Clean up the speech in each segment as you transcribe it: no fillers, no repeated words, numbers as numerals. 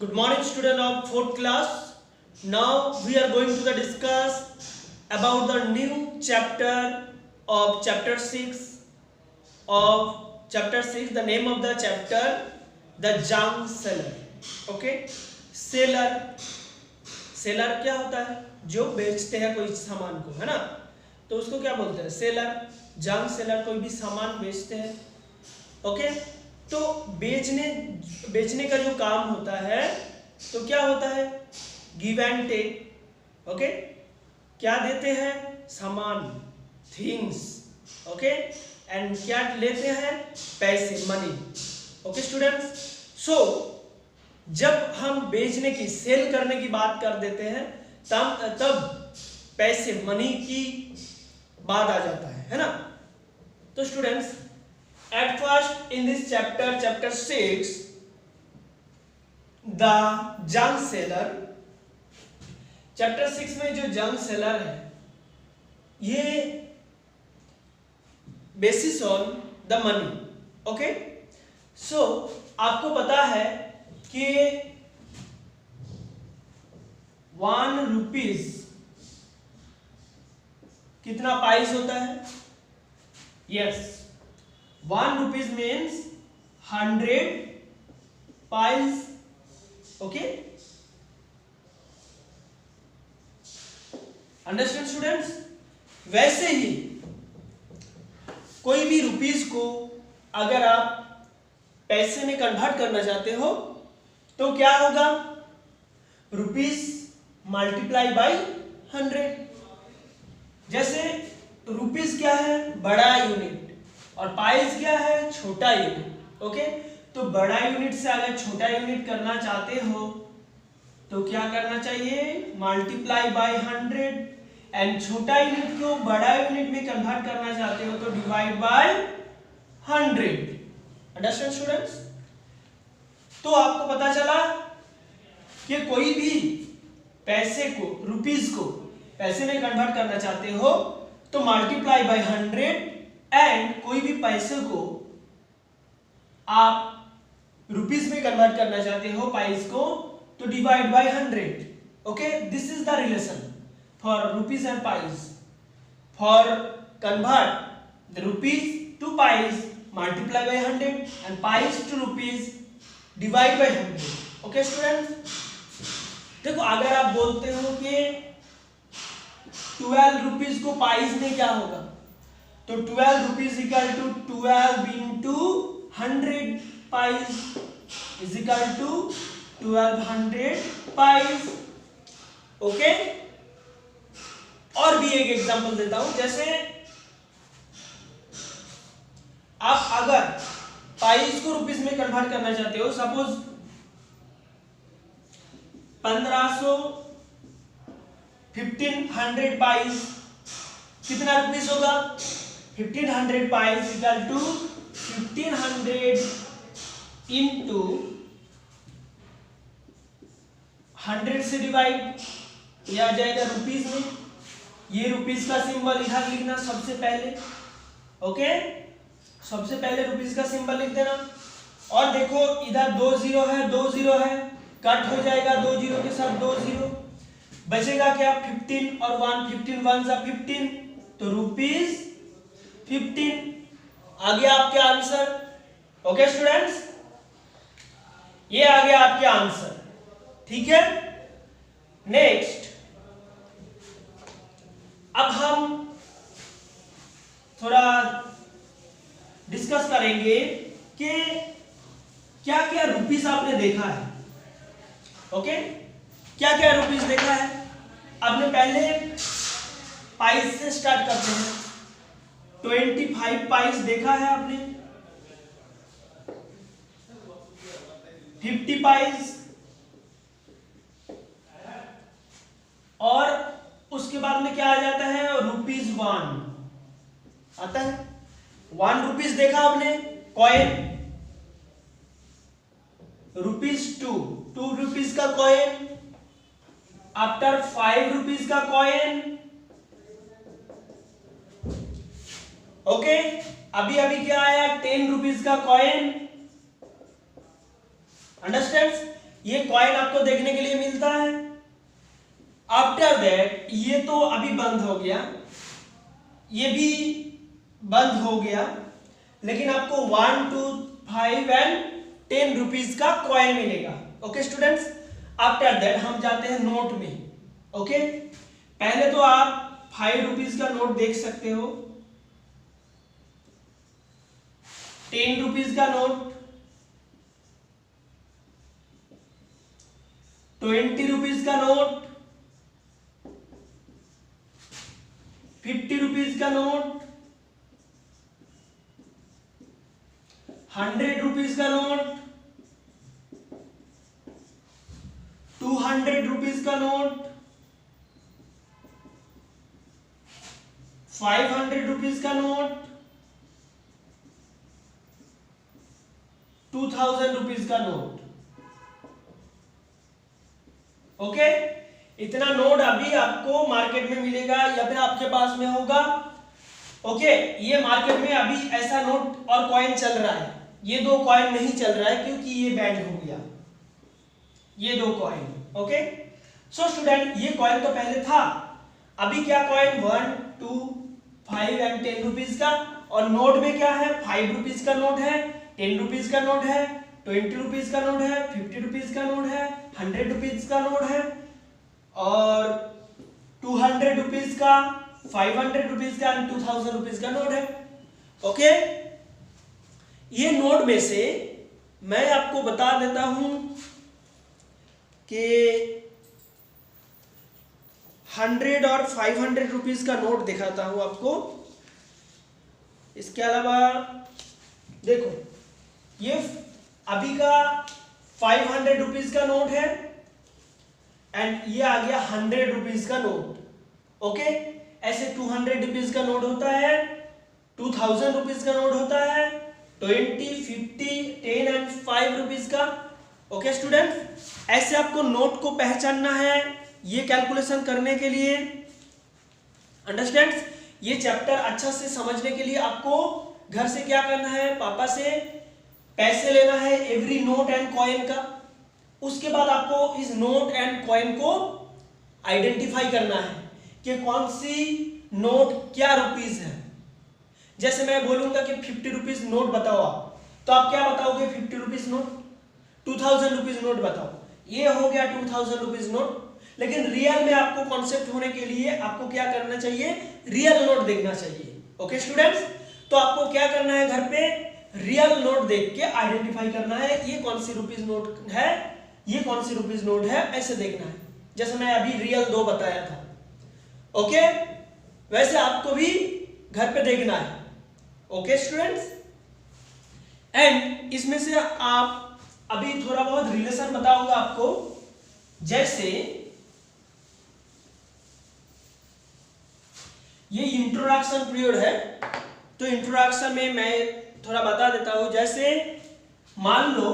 Good morning, student of fourth class. Now we are going to discuss about the new chapter of chapter 6 of chapter 6. The name of the chapter, the junk seller. Okay, seller. Seller क्या होता है? जो बेचते हैं कोई सामान को, है ना, तो उसको क्या बोलते हैं? सेलर. जंक सेलर कोई भी सामान बेचते हैं. ओके, तो बेचने का जो काम होता है तो क्या होता है? Give and take. ओके, क्या देते हैं? सामान, थिंग्स. ओके, एंड क्या लेते हैं? पैसे, मनी. ओके स्टूडेंट्स, सो जब हम बेचने की, सेल करने की बात कर देते हैं तब पैसे, मनी की बात आ जाता है ना. तो students, at first in this chapter 6, the junk seller. Chapter 6 में जो जंक सेलर है, ये basis on the money. Okay, so आपको पता है कि 1 रुपीज कितना प्राइस होता है? Yes, 1 rupees means 100 price. Okay, understand students? वैसे ही कोई भी रुपीज को अगर आप पैसे में कन्वर्ट करना चाहते हो तो क्या होगा? Rupees multiply by 100. जैसे रुपीज क्या है? बड़ा यूनिट, और पाइस क्या है? छोटा यूनिट. ओके, तो बड़ा यूनिट से अगर छोटा यूनिट करना चाहते हो तो क्या करना चाहिए? Multiply by 100. एंड छोटा यूनिट को बड़ा यूनिट में कन्वर्ट करना चाहते हो तो डिवाइड बाय 100. Understand students? तो आपको पता चला कि कोई भी पैसे को, रुपीस को पैसे में कन्वर्ट करना चाहते हो तो मल्टीप्लाई बाय 100, एंड कोई भी पैसे को आप रुपीस में कन्वर्ट करना चाहते हो, पाइस को, तो divide by 100. Okay, this is the relation for rupees and paise. For convert the rupees to paise, multiply by 100, and paise to rupees, divide by 100. Okay students, देखो अगर आप बोलते हो कि 12 रुपीज को पाइस में क्या होगा, तो 12 rupees equal to 12 into 100 paise is equal to 1200 paise. Okay, और भी एक एग्जांपल देता हूं. जैसे आप अगर पाइस को रुपीस में कन्वर्ट करना चाहते हो, सपोज 1500 पाइस कितना रुपीस होगा? 1500 पाइस इक्वल टू 1500 इंटू 100 से डिवाइड, ये आ जाएगा रुपीस में. ये रुपीस का सिंबल इधर लिखना सबसे पहले. ओके, सबसे पहले रुपीस का सिंबल लिख देना. और देखो इधर 2 जीरो है, 2 जीरो है, कट हो जाएगा 2 जीरो के साथ 2 जीरो. बचेगा क्या? 15 और 1, 15 1 जा 15, तो रुपीस 15. आ गया आपके आंसर. ओके स्टूडेंट्स, ये आ गया आपके आंसर. ठीक है, नेक्स्ट अब हम थोड़ा डिस्कस करेंगे कि क्या क्या रुपीस आपने देखा है. ओके, क्या क्या रुपीस देखा है आपने? पहले पाइस से स्टार्ट करते हैं. 25 पाइस देखा है आपने, 50 पाइस, और उसके बाद में क्या आ जाता है? रुपीस 1 आता है. 1 रुपीस देखा आपने, कॉइन. रुपीस 2 रुपीस का कॉइन. आफ्टर 5 रुपीस का कॉइन. ओके, अभी अभी क्या आया? 10 रुपीस का कॉइन. अंडरस्टैंड? ये कॉइन आपको देखने के लिए मिलता है। आफ्टर दैट ये तो अभी बंद हो गया, ये भी बंद हो गया, लेकिन आपको 1, 2, 5 एंड 10 रुपीज का कॉइन मिलेगा। ओके स्टूडेंट्स, आफ्टर दैट हम जाते हैं नोट में। ओके, पहले तो आप 5 रुपीज का नोट देख सकते हो, 10 रुपीज का नोट, 20 रुपीज का नोट, 50 रुपीज का नोट, 100 रुपीज का नोट, 200 रुपीज का नोट, 500 रुपीज का नोट, 2000 रुपीज का नोट। ओके, इतना नोट अभी आपको मार्केट में मिलेगा या फिर आपके पास में होगा। ओके, ये मार्केट में अभी ऐसा नोट और कॉइन चल रहा है, ये दो कॉइन नहीं चल रहा है क्योंकि ये बैंड हो गया, ये दो कॉइन। ओके, सो स्टूडेंट ये कॉइन तो पहले था, अभी क्या कॉइन 1, 2, 5 एंड 10 रुपीज का, और नोट में क्या है 5 रुपीज का नोट है, 10 रुपीज का नोट है, 20 रुपीज का नोट है, 50 रुपीज का नोट है, 100 रुपीज का नोट है, और 200 रुपीज का, 500 रुपीज का एंड 2000 रुपीज का नोट है। ओके, ये नोट में से मैं आपको बता देता हूं कि 100 और 500 रुपीज का नोट दिखाता हूं आपको। इसके अलावा देखो, ये अभी का 500 रुपीज का नोट है एंड ये आ गया 100 रुपीज का नोट। ओके, ऐसे 200 रुपीज का नोट होता है, 2000 रुपीज का नोट होता है, 20, 50, 10 एंड 5 रुपीज का। ओके स्टूडेंट, ऐसे आपको नोट को पहचानना है ये कैलकुलेशन करने के लिए। अंडरस्टैंड? ये चैप्टर अच्छा से समझने के लिए आपको घर से क्या करना है, पापा से पैसे लेना है एवरी नोट एंड कॉइन का। उसके बाद आपको इस नोट एंड कॉइन को आइडेंटिफाई करना है कि कौन सी नोट क्या रुपीस है। जैसे मैं बोलूंगा कि 50 रुपीज नोट बताओ आप, तो आप क्या बताओगे 50 रुपीज नोट, 2000 रुपीज नोट बताओ, ये हो गया 2000 रुपीज नोट। लेकिन रियल में आपको कॉन्सेप्ट होने के लिए आपको क्या करना चाहिए, रियल नोट देखना चाहिए। ओके स्टूडेंट्स, तो आपको क्या करना है, घर पे रियल नोट देख के आइडेंटिफाई करना है ये कौन सी रुपीज नोट है, ये कौन सी रुपीज नोट है, ऐसे देखना है। जैसे मैं अभी रियल 2 बताया था। ओके, वैसे आपको भी घर पे देखना है। ओके स्टूडेंट्स, एंड इसमें से आप अभी थोड़ा बहुत रिलेशन बताऊंगा आपको। जैसे ये इंट्रोडक्शन पीरियड है, तो इंट्रोडक्शन में मैं थोड़ा बता देता हूं। जैसे मान लो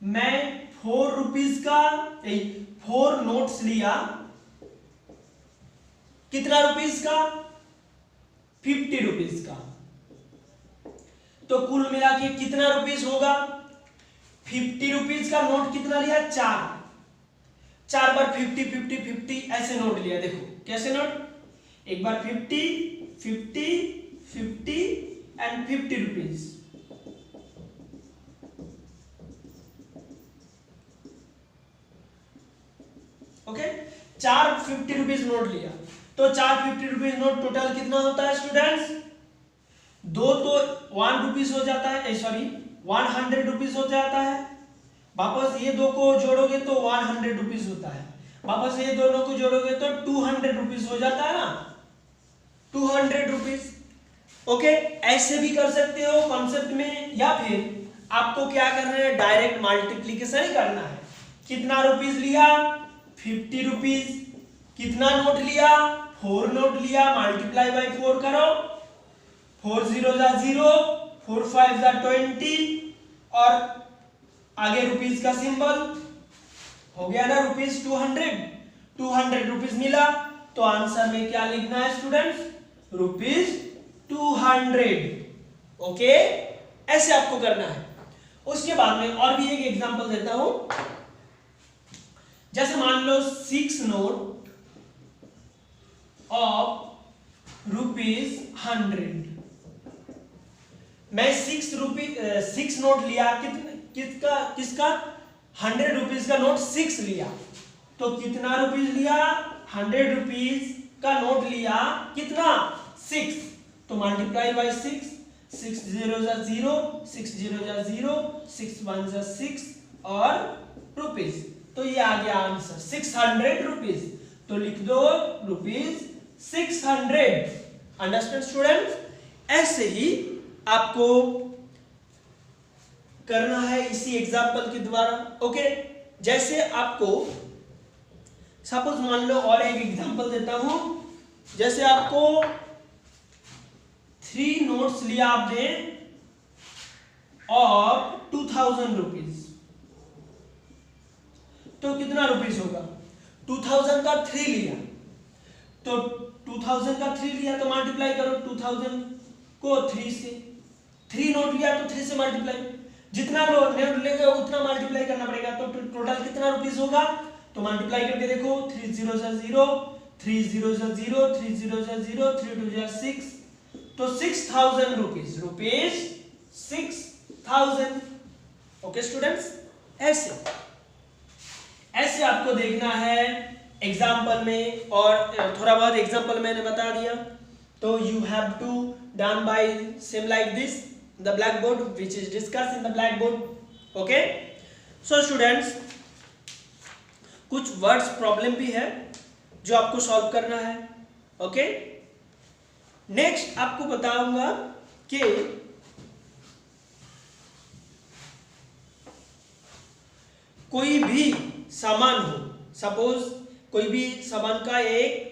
मैं 4 रुपीज का 4 नोट्स लिया, कितना रुपीज का, 50 रुपीज का, तो कुल मिला के कितना रुपीज होगा, 50 रुपीज का नोट कितना लिया, 4 बार 50 50 50 ऐसे नोट लिया। देखो कैसे नोट, एक बार 50 50 50 and 50 rupees. Okay, 4 50 rupees note लिया, तो 4 50 रुपीज नोट टोटल कितना होता है स्टूडेंट्स, 2 तो 1 रुपीज हो जाता है, सॉरी 100 रुपीज हो जाता है। वापस ये 2 को जोड़ोगे तो 100 रुपीज होता है, वापस ये दोनों को जोड़ोगे तो 200 रुपीज हो जाता है ना, 200 रुपीज। ओके, ऐसे भी कर सकते हो कॉन्सेप्ट में, या फिर आपको क्या करना है, डायरेक्ट मल्टीप्लीकेशन ही करना है। कितना रुपीज लिया, 50 रुपीज, कितना नोट लिया, 4 नोट लिया, मल्टीप्लाई बाय 4 करो, 4 0 जा 0, 4 5 जा 20, और आगे रुपीज का सिंबल हो गया ना, रुपीज 200 रुपीज मिला, तो आंसर में क्या लिखना है स्टूडेंट्स, रुपीज 200। ओके, ऐसे आपको करना है। उसके बाद में और भी एक एग्जांपल देता हूं। जैसे मान लो 6 नोट ऑफ ₹100। मैं 6 नोट लिया, किसका 100 रुपीज का नोट 6 लिया, तो कितना रुपीज लिया, 100 रुपीज का नोट लिया, कितना 6, तो मल्टीप्लाई बाय 6, 6 0 जा 0, 6 0 जा 0, 6 1 जा 6 और रुपीज, तो ये आ गया आंसर 600 रुपीज। तो लिख दो ₹600। Understand students? ऐसे ही आपको करना है इसी एग्जांपल के द्वारा। ओके, जैसे आपको सपोज मान लो और एक एग्जांपल देता हूं। जैसे आपको 3 नोट्स लिया आपने ऑफ 2000 रुपीज, तो कितना रुपीज होगा, 2000 का 3 लिया, तो 2000 का 3 लिया तो मल्टीप्लाई करो 2000 को 3 से, 3 नोट लिया तो 3 से मल्टीप्लाई, जितना नोट लेंगे उतना मल्टीप्लाई करना पड़ेगा, तो टोटल कितना रुपीस होगा, तो मल्टीप्लाई करके देखो 3 0 जा 0, 3 0 जा 0, 3 0 जा 0, 3 2 जा 6, तो 6000 रुपीस, रुपीस 6000। ओके स्टूडेंट्स, ऐसे आपको देखना है एग्जाम्पल में, और थोड़ा बहुत एग्जाम्पल मैंने बता दिया, तो you have to done by same like this the blackboard which is discussed in the blackboard. okay, so students, कुछ वर्ड्स प्रॉब्लम भी है जो आपको सॉल्व करना है। ओके, नेक्स्ट आपको बताऊंगा कि कोई भी सामान हो, सपोज कोई भी सामान का एक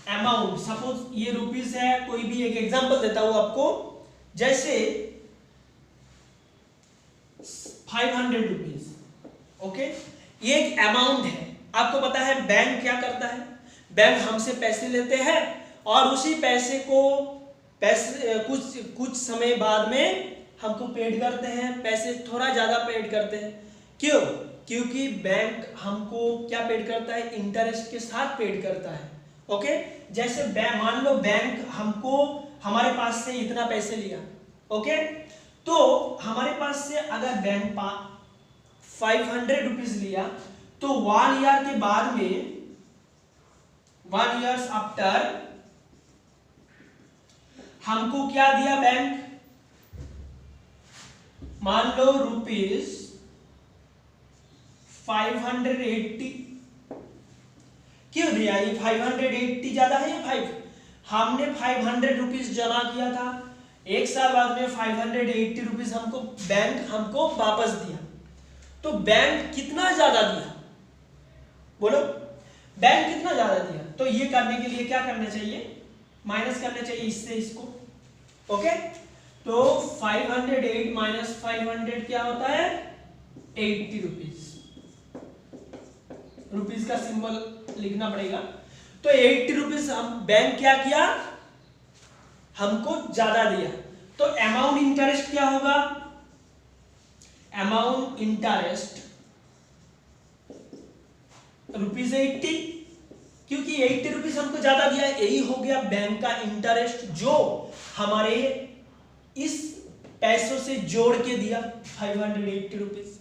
अमाउंट, सपोज ये रुपीस है, कोई भी एक एग्जांपल देता हूं आपको, जैसे 500 रुपीज। ओके, ये एक अमाउंट है। आपको पता है बैंक क्या करता है, बैंक हमसे पैसे लेते हैं और उसी पैसे को कुछ समय बाद में हमको पेड करते हैं, पैसे थोड़ा ज्यादा पेड करते हैं। क्यों? क्योंकि बैंक हमको क्या पेड करता है, इंटरेस्ट के साथ पेड करता है। ओके, जैसे मान लो बैंक हमको हमारे पास से इतना पैसे लिया। ओके, तो हमारे पास से अगर बैंक 500 रुपीज लिया, तो 1 ईयर के बाद में, 1 ईयर्स आफ्टर हमको क्या दिया बैंक, मान लो रुपीज 580। क्यों दिया, ये 580 ज्यादा है या 5? हमने 500 रुपीज जमा किया था, एक साल बाद में 580 रुपीज बैंक हमको वापस दिया, तो बैंक कितना ज्यादा दिया, बोलो बैंक कितना ज्यादा दिया। तो ये करने के लिए क्या करना चाहिए, माइनस करना चाहिए इससे इसको। ओके, तो 508 माइनस 500 क्या होता है, 80 रुपीज। रुपीज का सिंबल लिखना पड़ेगा। तो 80 रुपीज हम बैंक क्या किया, हमको ज्यादा दिया, तो अमाउंट इंटरेस्ट क्या होगा, अमाउंट इंटरेस्ट ₹80, क्योंकि 80 रुपीज हमको ज्यादा दिया, यही हो गया बैंक का इंटरेस्ट जो हमारे इस पैसों से जोड़ के दिया 580 रुपीज।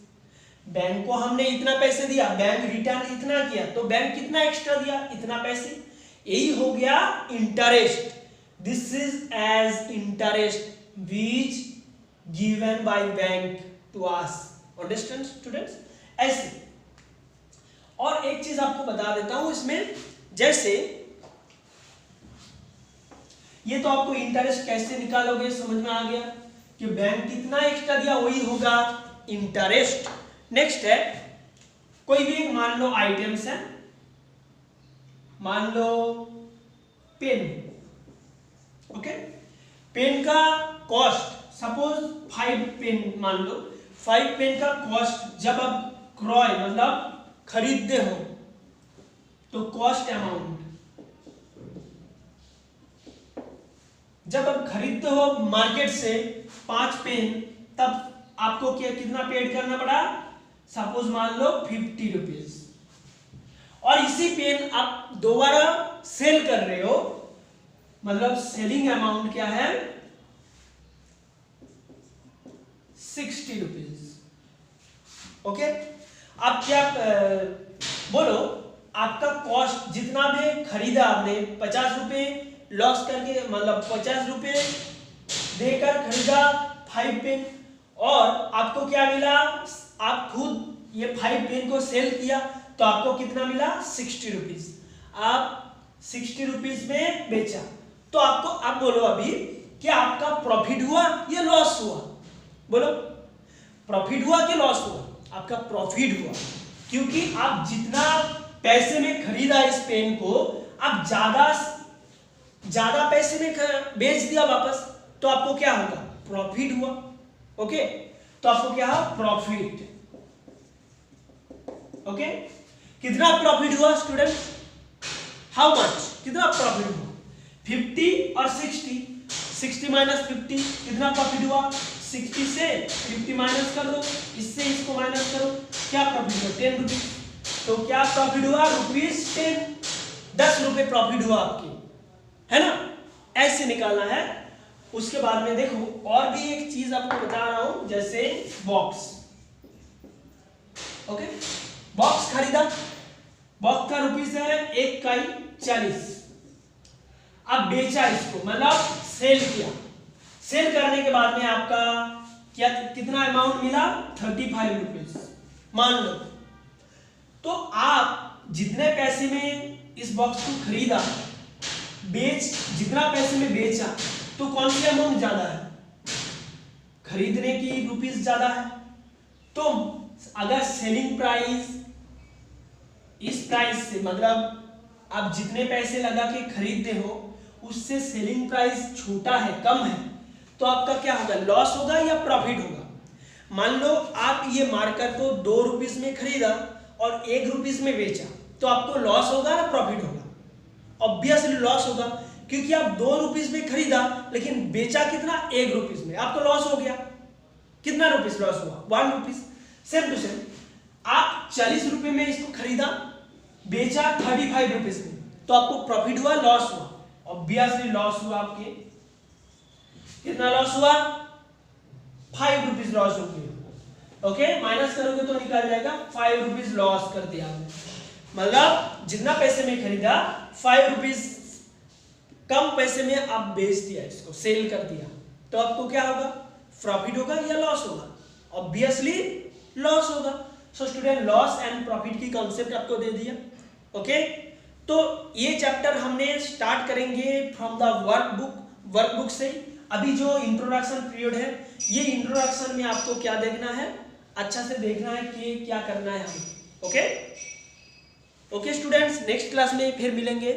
बैंक को हमने इतना पैसे दिया, बैंक रिटर्न इतना किया, तो बैंक कितना एक्स्ट्रा दिया, इतना पैसे, यही हो गया interest. This is as interest which given by bank to us. Understand students? ऐसे और एक चीज आपको बता देता हूं इसमें, जैसे ये तो आपको इंटरेस्ट कैसे निकालोगे समझ में आ गया कि बैंक कितना एक्स्ट्रा दिया, वही होगा इंटरेस्ट। नेक्स्ट है, कोई भी एक मान लो आइटम्स है, मान लो पेन। ओके, पेन का कॉस्ट सपोज 5 पेन, मान लो 5 पेन का कॉस्ट जब आप क्रॉय मतलब खरीदते हो, तो कॉस्ट अमाउंट जब आप खरीदते हो मार्केट से 5 पेन, तब आपको क्या कितना पेड करना पड़ा, सपोज मान लो 50 रुपीज, और इसी पेन आप दोबारा सेल कर रहे हो, मतलब सेलिंग अमाउंट क्या है 60 रुपीज। ओके, अब क्या बोलो, आपका कॉस्ट जितना भी खरीदा आपने 50 रुपए लॉस करके, मतलब 50 रुपए देकर खरीदा 5 पेन, और आपको क्या मिला, आप खुद ये 5 पेन को सेल किया तो आपको कितना मिला 60 रुपीज। आप 60 रुपीज में बेचा तो आपको, आप बोलो अभी क्या आपका प्रॉफिट हुआ या लॉस हुआ, बोलो प्रॉफिट हुआ कि लॉस हुआ, आपका प्रॉफिट हुआ, क्योंकि आप जितना पैसे में खरीदा इस पेन को आप ज्यादा पैसे में बेच दिया वापस, तो आपको क्या होगा, प्रॉफिट हुआ। ओके, तो आपको क्या हुआ, प्रॉफिट। ओके, कितना प्रॉफिट हुआ स्टूडेंट, हाउ मच, कितना प्रॉफिट हुआ, 50 और 60, 60 माइनस 50 कितना प्रॉफिट हुआ, 60 से 50 माइनस कर दो, इससे इसको माइनस करो, क्या प्रॉफिट हुआ 10 रुपीज। तो क्या प्रॉफिट हुआ, ₹10, 10 रुपए प्रॉफिट हुआ आपकी, है ना, ऐसे निकालना है। उसके बाद में देखो और भी एक चीज आपको बता रहा हूं, जैसे बॉक्स। ओके, बॉक्स खरीदा, बॉक्स का रुपीज है 1 का 40, अब बेचा इसको, मतलब सेल किया, सेल करने के बाद में आपका क्या कितना अमाउंट मिला 35 रुपीज मान लो। तो आप जितने पैसे में इस बॉक्स को खरीदा, जितना पैसे में बेचा, तो कौन सी अमाउंट ज्यादा है, खरीदने की रुपीज ज्यादा है। तो अगर सेलिंग प्राइस इस प्राइस से, मतलब आप जितने पैसे लगा के खरीदते हो उससे सेलिंग प्राइस छोटा है, कम है, तो आपका क्या होगा, लॉस होगा या प्रॉफिट होगा। मान लो आप ये मार्कर को 2 रुपीज में खरीदा और 1 रुपीज में बेचा, तो आपको लॉस होगा या प्रॉफिट होगा, ऑब्वियसली लॉस होगा, क्योंकि आप 2 रुपीज में खरीदा लेकिन बेचा कितना 1 रुपीज में, आपको लॉस हो गया, कितना रुपीज लॉस हुआ 1 रुपीज। सेम टू सेम, आप 40 रुपए में इसको खरीदा, बेचा 35 रुपीज में, तो आपको प्रॉफिट हुआ लॉस हुआ, ऑब्वियसली लॉस हुआ, आपके कितना लॉस हुआ 5 रुपीज लॉस हो गया। ओके, माइनस करोगे तो निकल जाएगा 5 रुपीज लॉस कर दिया आपने, मतलब जितना पैसे में खरीदा 5 रुपीज कम पैसे में आप बेच दिया, इसको सेल कर दिया, तो आपको क्या होगा, प्रॉफिट होगा या लॉस होगा, ऑब्वियसली लॉस होगा। So student, loss and profit की कॉन्सेप्ट आपको दे दिया। ओके, तो ये चैप्टर हमने स्टार्ट करेंगे फ्रॉम द वर्कबुक से। अभी जो इंट्रोडक्शन पीरियड है, ये इंट्रोडक्शन में आपको क्या देखना है, अच्छा से देखना है कि क्या करना है हमें। ओके स्टूडेंट्स, नेक्स्ट क्लास में फिर मिलेंगे।